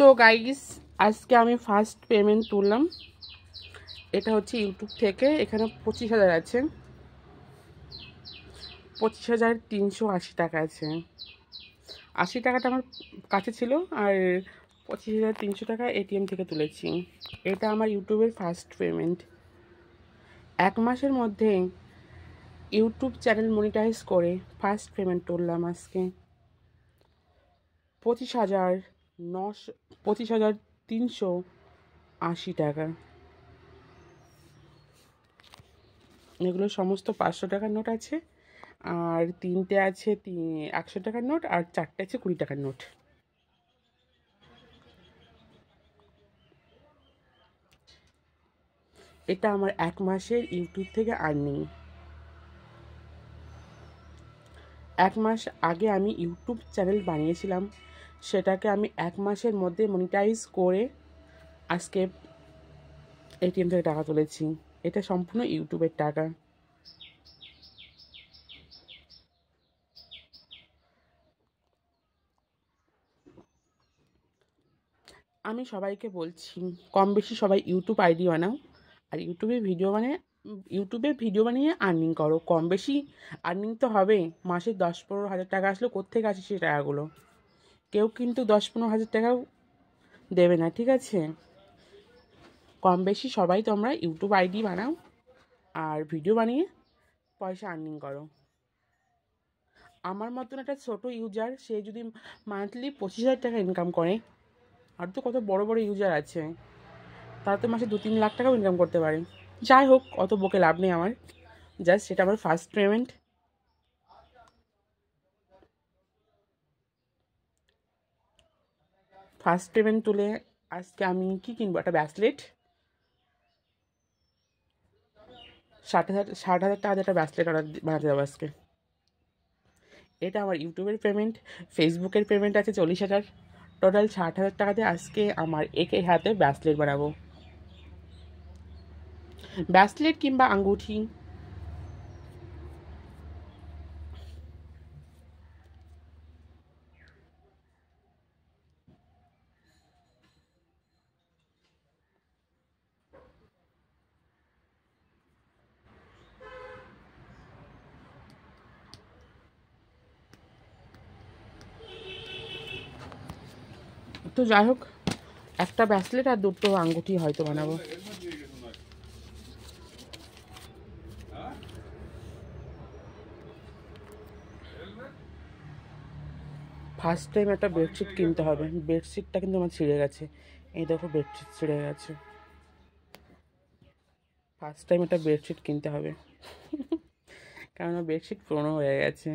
So guys, আজকে আমি first payment তুললাম। এটা হচ্ছে ইউটিউব থেকে। এখানে 25,000 আছে, 25,380 টাকা আছে। 80 টাকাটা আমার কাছে ছিল, আর 25,300 টাকা এটিএম থেকে তুলেছি। এটা আমার ইউটিউবের ফার্স্ট পেমেন্ট। 1 মাসের মধ্যে ইউটিউব চ্যানেল মনিটাইজ করে ফার্স্ট পেমেন্ট তুললাম আজকে। 25,380 টাকা। এগুলো সমস্ত 500 টাকার নোট আছে, আর 3টে আছে 100 টাকার নোট, আর 4টে আছে 20 টাকার নোট। এটা আমার 1 মাসের ইউটিউব থেকে আর্নিং। 1 মাস আগে আমি ইউটিউব চ্যানেল বানিয়েছিলাম, সেটাকে আমি 1 মাসের মধ্যে মনিটাইজ করে আজকে এটিএম থেকে টাকা তুলেছি। এটা সম্পূর্ণ ইউটিউবের টাকা। আমি সবাইকে বলছি, কম বেশি সবাই ইউটিউব আইডি বানাও, আর ইউটিউবে ভিডিও বানিয়ে আর্নিং করো। কম বেশি আর্নিং তো হবে। মাসে 10-15 হাজার টাকা আসলে কোত্থেকে আসে সেই টাকাগুলো? কেউ কিন্তু 10-15 হাজার টাকাও দেবে না, ঠিক আছে? কম বেশি সবাই তোমরা ইউটিউব আইডি বানাও আর ভিডিও বানিয়ে পয়সা আর্নিং করো। আমার মতন একটা ছোটো ইউজার, সে যদি মান্থলি 25,000 টাকা ইনকাম করে, আর তো কত বড় বড় ইউজার আছে, তারা তো মাসে 2-3 লাখ টাকাও ইনকাম করতে পারে। যাই হোক, অত বকে লাভ নেই আমার। জাস্ট সেটা আমার ফার্স্ট পেমেন্ট। ফার্স্ট পেমেন্ট তুলে আজকে আমি কি কিনবো? একটা ব্রেসলেট। 60,000 টাকা দিয়ে একটা ব্রেসলেট বানাতে যাবো আজকে। এটা আমার ইউটিউবের পেমেন্ট। ফেসবুকের পেমেন্ট আছে 40,000। টোটাল 60,000 টাকা দিয়ে আজকে আমার একে হাতে ব্রেসলেট বানাবো। ব্রেসলেট কিংবা আঙ্গুঠি। তো যাই হোক, একটা ব্রেসলেট আর 2টো আঙ্গুঠি হয়তো বানাবো। ফার্স্ট টাইম একটা বেডশিট কিনতে হবে। বেডশিটটা কিন্তু আমার ছিঁড়ে গেছে। এই দেখো, বেডশিট ছিঁড়ে গেছে। ফার্স্ট টাইম একটা বেডশিট কিনতে হবে, কারণ বেডশিট পুরনো হয়ে গেছে।